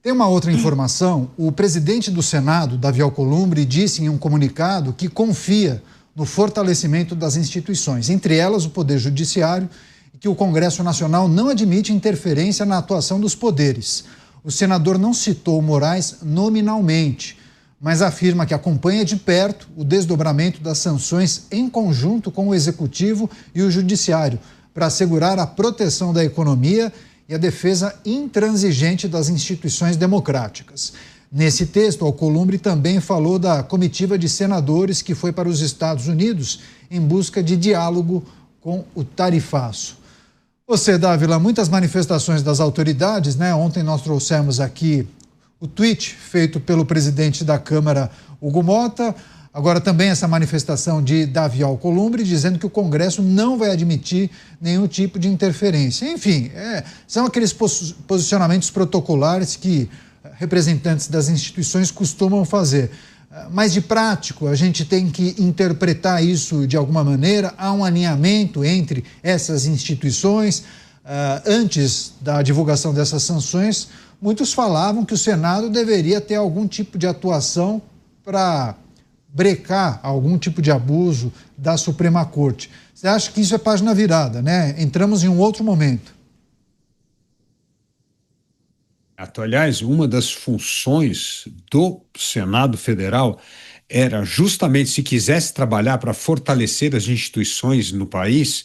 Tem uma outra informação. O presidente do Senado, Davi Alcolumbre, disse em um comunicado que confia no fortalecimento das instituições, entre elas o Poder Judiciário, e que o Congresso Nacional não admite interferência na atuação dos poderes. O senador não citou Moraes nominalmente, mas afirma que acompanha de perto o desdobramento das sanções em conjunto com o Executivo e o Judiciário, para assegurar a proteção da economia e a defesa intransigente das instituições democráticas. Nesse texto, Alcolumbre também falou da comitiva de senadores que foi para os Estados Unidos em busca de diálogo com o tarifaço. Você, Dávila, muitas manifestações das autoridades, né? Ontem nós trouxemos aqui o tweet feito pelo presidente da Câmara, Hugo Motta, agora também essa manifestação de Davi Alcolumbre, dizendo que o Congresso não vai admitir nenhum tipo de interferência. Enfim, são aqueles posicionamentos protocolares que representantes das instituições costumam fazer. Mas de prático, a gente tem que interpretar isso de alguma maneira. Há um alinhamento entre essas instituições. Antes da divulgação dessas sanções, muitos falavam que o Senado deveria ter algum tipo de atuação para brecar algum tipo de abuso da Suprema Corte. Você acha que isso é página virada, né? Entramos em um outro momento. Aliás, uma das funções do Senado Federal era justamente, se quisesse trabalhar para fortalecer as instituições no país,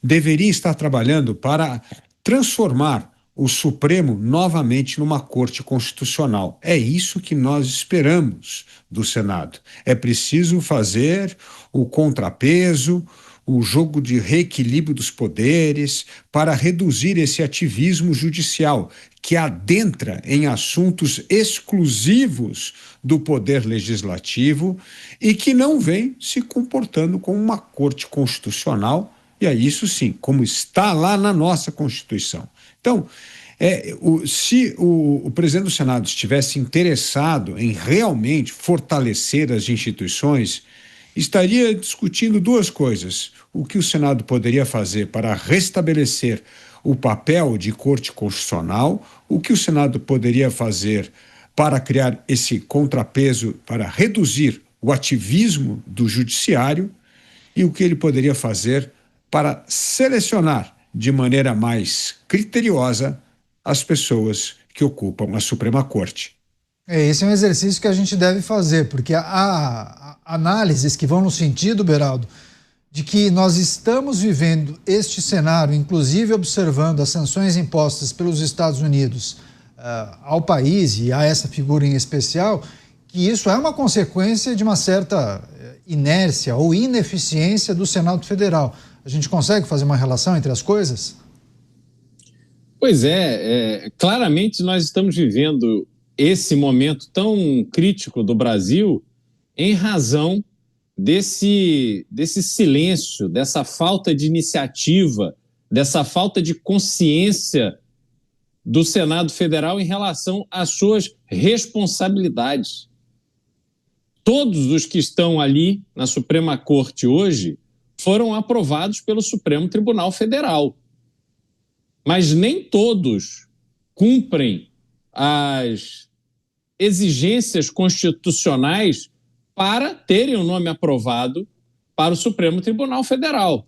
deveria estar trabalhando para transformar o Supremo novamente numa Corte Constitucional. É isso que nós esperamos do Senado. É preciso fazer o contrapeso, o jogo de reequilíbrio dos poderes para reduzir esse ativismo judicial que adentra em assuntos exclusivos do poder legislativo e que não vem se comportando como uma corte constitucional, e é isso sim, como está lá na nossa Constituição. Então, se o presidente do Senado estivesse interessado em realmente fortalecer as instituições, estaria discutindo duas coisas: o que o Senado poderia fazer para restabelecer o papel de Corte Constitucional, o que o Senado poderia fazer para criar esse contrapeso, para reduzir o ativismo do Judiciário, e o que ele poderia fazer para selecionar de maneira mais criteriosa as pessoas que ocupam a Suprema Corte. Esse é um exercício que a gente deve fazer, porque há análises que vão no sentido, Beraldo, de que nós estamos vivendo este cenário, inclusive observando as sanções impostas pelos Estados Unidos ao país e a essa figura em especial, que isso é uma consequência de uma certa inércia ou ineficiência do Senado Federal. A gente consegue fazer uma relação entre as coisas? Pois claramente nós estamos vivendo esse momento tão crítico do Brasil em razão desse silêncio, dessa falta de iniciativa, dessa falta de consciência do Senado Federal em relação às suas responsabilidades. Todos os que estão ali na Suprema Corte hoje foram aprovados pelo Supremo Tribunal Federal, mas nem todos cumprem as exigências constitucionais para terem o nome aprovado para o Supremo Tribunal Federal.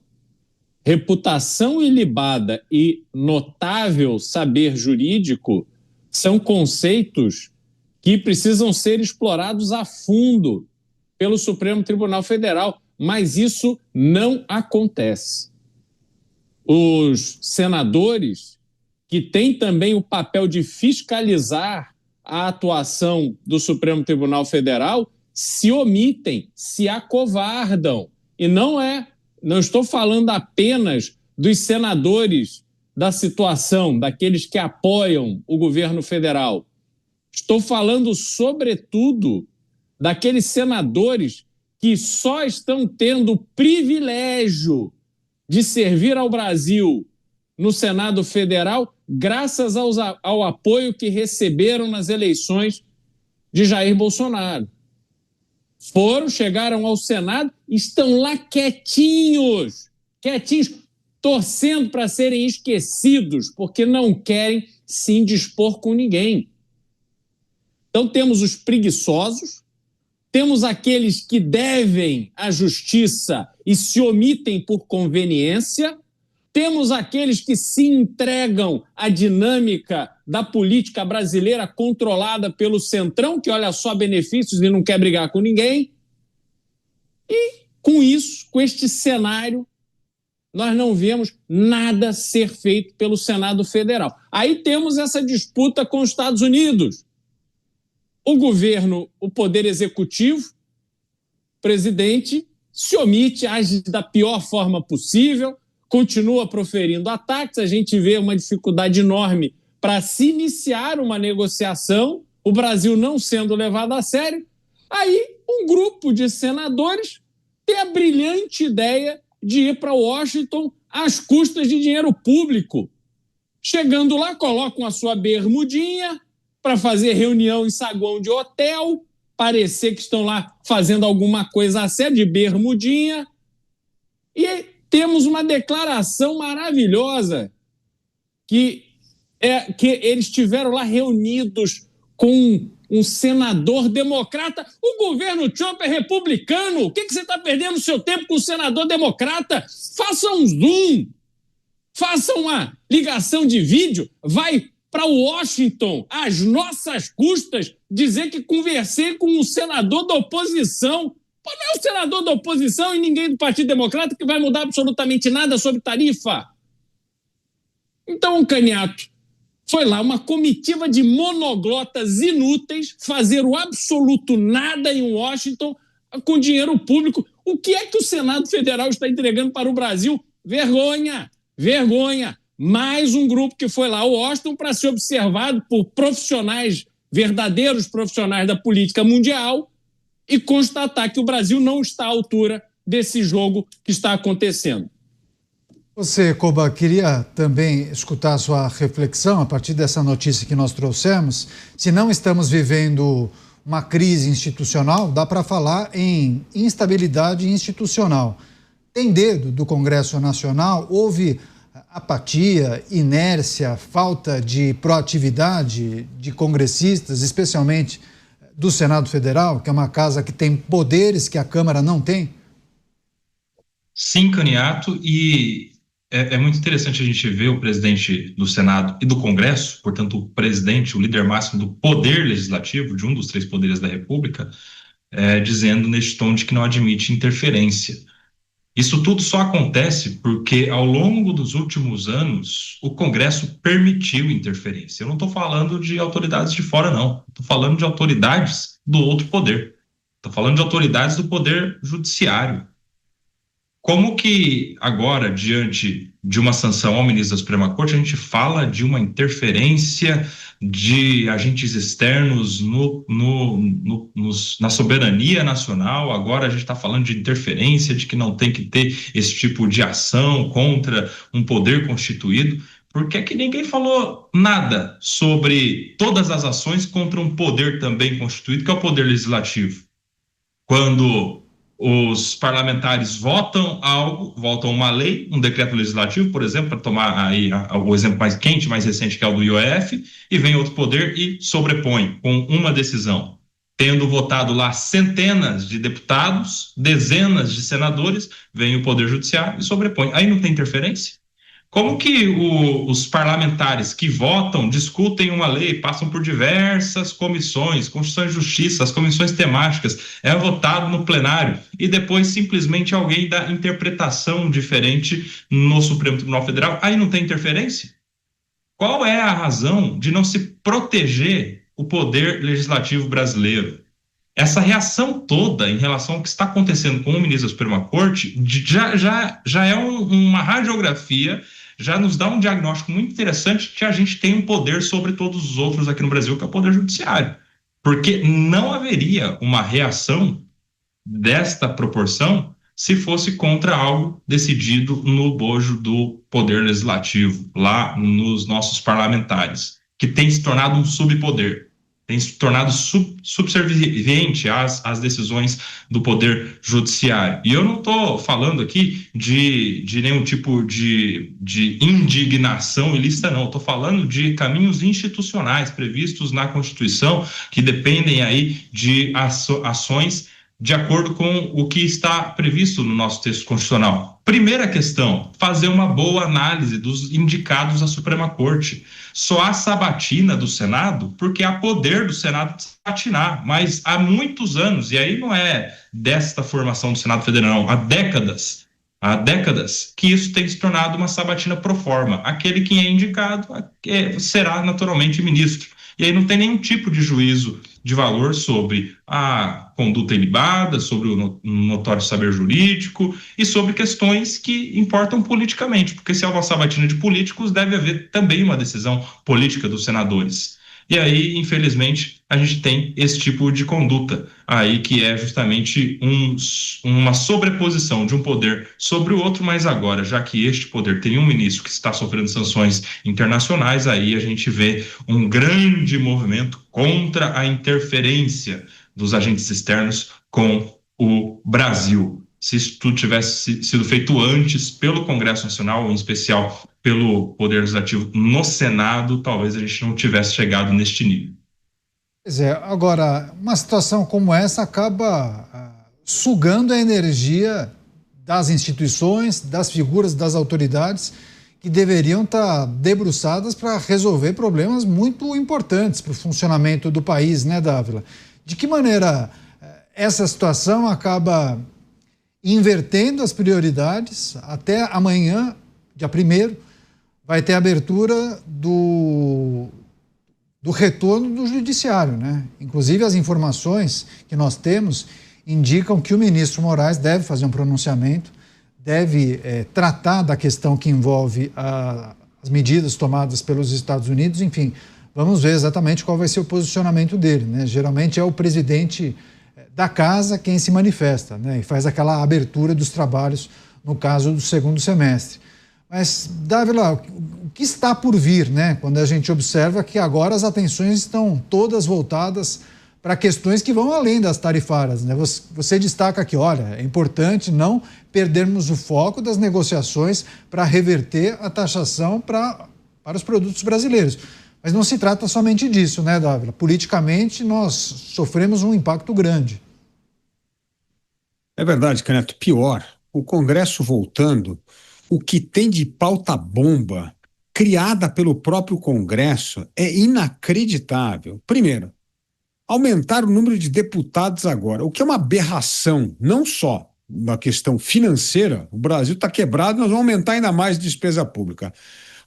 Reputação ilibada e notável saber jurídico são conceitos que precisam ser explorados a fundo pelo Supremo Tribunal Federal, mas isso não acontece. Os senadores, que têm também o papel de fiscalizar a atuação do Supremo Tribunal Federal, se omitem, se acovardam. E não estou falando apenas dos senadores da situação, daqueles que apoiam o governo federal. Estou falando, sobretudo, daqueles senadores que só estão tendo o privilégio de servir ao Brasil no Senado Federal graças ao apoio que receberam nas eleições de Jair Bolsonaro. Chegaram ao Senado, estão lá quietinhos, torcendo para serem esquecidos, porque não querem se indispor com ninguém. Então temos os preguiçosos, temos aqueles que devem à justiça e se omitem por conveniência, temos aqueles que se entregam à dinâmica da política brasileira controlada pelo Centrão, que olha só benefícios e não quer brigar com ninguém. E com isso, com este cenário, nós não vemos nada ser feito pelo Senado Federal. Aí temos essa disputa com os Estados Unidos. O governo, o poder executivo, o presidente, se omite, age da pior forma possível, continua proferindo ataques, a gente vê uma dificuldade enorme para se iniciar uma negociação, o Brasil não sendo levado a sério. Aí um grupo de senadores tem a brilhante ideia de ir para Washington às custas de dinheiro público. Chegando lá, colocam a sua bermudinha para fazer reunião em saguão de hotel, parecer que estão lá fazendo alguma coisa a sério, de bermudinha. E temos uma declaração maravilhosa que eles estiveram lá reunidos com um senador democrata. O governo Trump é republicano. O que você está perdendo seu tempo com o senador democrata? Faça um Zoom, faça uma ligação de vídeo, vai para Washington, às nossas custas, dizer que conversei com um senador da oposição. Pô, não é o senador da oposição e ninguém do Partido Democrata que vai mudar absolutamente nada sobre tarifa. Então, Caniato, foi lá uma comitiva de monoglotas inúteis fazer o absoluto nada em Washington com dinheiro público. O que é que o Senado Federal está entregando para o Brasil? Vergonha, vergonha. Mais um grupo que foi lá a Washington para ser observado por profissionais, verdadeiros profissionais da política mundial, e constatar que o Brasil não está à altura desse jogo que está acontecendo. Você, Koba, queria também escutar a sua reflexão a partir dessa notícia que nós trouxemos. Se não estamos vivendo uma crise institucional, dá para falar em instabilidade institucional. Tem dedo do Congresso Nacional? Houve apatia, inércia, falta de proatividade de congressistas, especialmente do Senado Federal, que é uma casa que tem poderes que a Câmara não tem? Sim, Caniato, e é muito interessante a gente ver o presidente do Senado e do Congresso, portanto o presidente, o líder máximo do poder legislativo, de um dos três poderes da República, dizendo neste tom de que não admite interferência. Isso tudo só acontece porque, ao longo dos últimos anos, o Congresso permitiu interferência. Eu não estou falando de autoridades de fora, não. Estou falando de autoridades do outro poder. Estou falando de autoridades do poder judiciário. Como que agora, diante de uma sanção ao ministro da Suprema Corte, a gente fala de uma interferência de agentes externos na soberania nacional? Agora a gente está falando de interferência, de que não tem que ter esse tipo de ação contra um poder constituído. Por que é que ninguém falou nada sobre todas as ações contra um poder também constituído, que é o poder legislativo? Quando os parlamentares votam algo, votam uma lei, um decreto legislativo, por exemplo, para tomar aí o exemplo mais quente, mais recente, que é o do IOF, e vem outro poder e sobrepõe com uma decisão. Tendo votado lá centenas de deputados, dezenas de senadores, vem o Poder Judiciário e sobrepõe. Aí não tem interferência? Como que os parlamentares que votam, discutem uma lei, passam por diversas comissões, Constituição e Justiça, as comissões temáticas, é votado no plenário e depois simplesmente alguém dá interpretação diferente no Supremo Tribunal Federal? Aí não tem interferência? Qual é a razão de não se proteger o poder legislativo brasileiro? Essa reação toda em relação ao que está acontecendo com o ministro da Suprema Corte já é uma radiografia, já nos dá um diagnóstico muito interessante que a gente tem um poder sobre todos os outros aqui no Brasil, que é o Poder Judiciário. Porque não haveria uma reação desta proporção se fosse contra algo decidido no bojo do Poder Legislativo, lá nos nossos parlamentares, que tem se tornado um subpoder. tem se tornado subserviente às decisões do Poder Judiciário. E eu não estou falando aqui de nenhum tipo de indignação ilícita, não. Estou falando de caminhos institucionais previstos na Constituição que dependem aí de ações de acordo com o que está previsto no nosso texto constitucional. Primeira questão, fazer uma boa análise dos indicados à Suprema Corte. Só há sabatina do Senado porque há poder do Senado de sabatinar, mas há muitos anos, e aí não é desta formação do Senado Federal, não, há décadas que isso tem se tornado uma sabatina pro forma. Aquele que é indicado será naturalmente ministro. E aí não tem nenhum tipo de juízo de valor sobre a conduta ilibada, sobre o notório saber jurídico e sobre questões que importam politicamente, porque se há uma sabatina de políticos, deve haver também uma decisão política dos senadores. E aí, infelizmente, a gente tem esse tipo de conduta aí que é justamente uma sobreposição de um poder sobre o outro, mas agora, já que este poder tem um ministro que está sofrendo sanções internacionais, aí a gente vê um grande movimento contra a interferência dos agentes externos com o Brasil. Se isso tudo tivesse sido feito antes pelo Congresso Nacional, em especial pelo Poder Legislativo no Senado, talvez a gente não tivesse chegado neste nível. Pois é, agora, uma situação como essa acaba sugando a energia das instituições, das figuras, das autoridades que deveriam estar debruçadas para resolver problemas muito importantes para o funcionamento do país, né, Dávila? De que maneira essa situação acaba invertendo as prioridades? Até amanhã, dia 1º, vai ter a abertura do retorno do judiciário, né? Inclusive as informações que nós temos indicam que o ministro Moraes deve fazer um pronunciamento, deve tratar da questão que envolve as medidas tomadas pelos Estados Unidos. Enfim, vamos ver exatamente qual vai ser o posicionamento dele, né? Geralmente é o presidente da casa quem se manifesta, né? E faz aquela abertura dos trabalhos no caso do segundo semestre. Mas, Dávila, o que está por vir, né? Quando a gente observa que agora as atenções estão todas voltadas para questões que vão além das tarifárias, né? Você destaca que, olha, é importante não perdermos o foco das negociações para reverter a taxação para os produtos brasileiros. Mas não se trata somente disso, né, Dávila? Politicamente, nós sofremos um impacto grande. É verdade, Caneto. Pior, o Congresso voltando, o que tem de pauta-bomba criada pelo próprio Congresso é inacreditável. Primeiro, aumentar o número de deputados agora, o que é uma aberração, não só na questão financeira, o Brasil está quebrado, nós vamos aumentar ainda mais a despesa pública,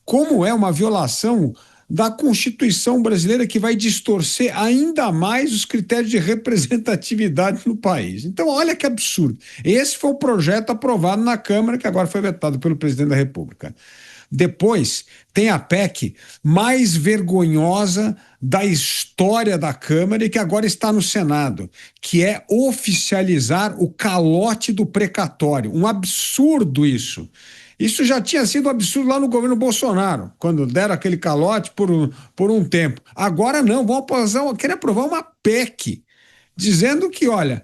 como é uma violação da Constituição brasileira que vai distorcer ainda mais os critérios de representatividade no país. Então, olha que absurdo. Esse foi o projeto aprovado na Câmara, que agora foi vetado pelo presidente da República. Depois, tem a PEC mais vergonhosa da história da Câmara e que agora está no Senado, que é oficializar o calote do precatório. Um absurdo isso. Isso já tinha sido um absurdo lá no governo Bolsonaro, quando deram aquele calote por um tempo. Agora não, querem aprovar uma PEC, dizendo que, olha,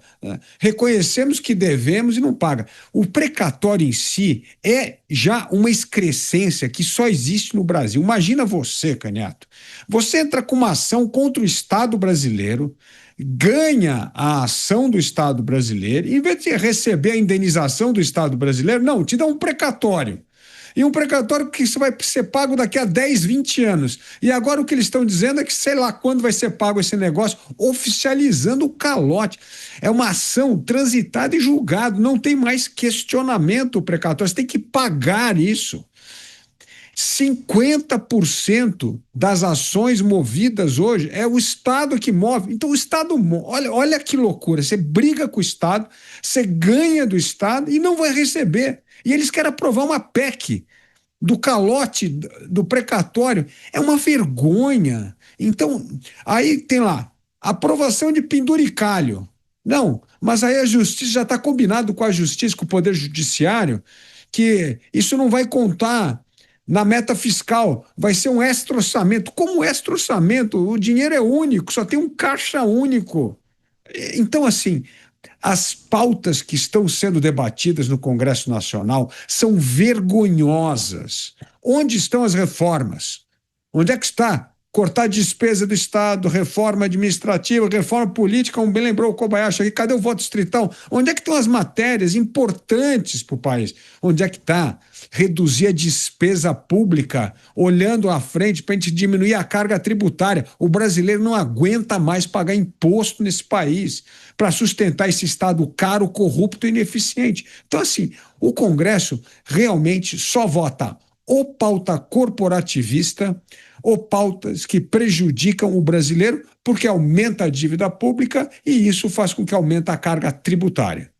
reconhecemos que devemos e não paga. O precatório em si é já uma excrescência que só existe no Brasil. Imagina você, Caneto, você entra com uma ação contra o Estado brasileiro, ganha a ação do Estado brasileiro, em vez de receber a indenização do Estado brasileiro, não, te dá um precatório. E um precatório que vai ser pago daqui a 10, 20 anos. E agora o que eles estão dizendo é que sei lá quando vai ser pago esse negócio, oficializando o calote. É uma ação transitada e julgada, não tem mais questionamento o precatório, você tem que pagar isso. 50% das ações movidas hoje é o Estado que move. Então o Estado, olha que loucura, você briga com o Estado, você ganha do Estado e não vai receber. E eles querem aprovar uma PEC do calote, do precatório. É uma vergonha. Então, aí tem lá, aprovação de penduricalho. Não, mas aí a Justiça já está combinado com a Justiça, com o Poder Judiciário, que isso não vai contar Na meta fiscal, vai ser um extra-orçamento. Como extra-orçamento? O dinheiro é único, só tem um caixa único. Então, assim, as pautas que estão sendo debatidas no Congresso Nacional são vergonhosas. Onde estão as reformas? Onde é que está? Cortar a despesa do Estado, reforma administrativa, reforma política, como bem lembrou o Kobayashi aqui, cadê o voto distrital? Onde é que estão as matérias importantes para o país? Onde é que está? Reduzir a despesa pública, olhando à frente para a gente diminuir a carga tributária. O brasileiro não aguenta mais pagar imposto nesse país para sustentar esse Estado caro, corrupto e ineficiente. Então, assim, o Congresso realmente só vota ou pauta corporativista ou pautas que prejudicam o brasileiro porque aumenta a dívida pública e isso faz com que aumente a carga tributária.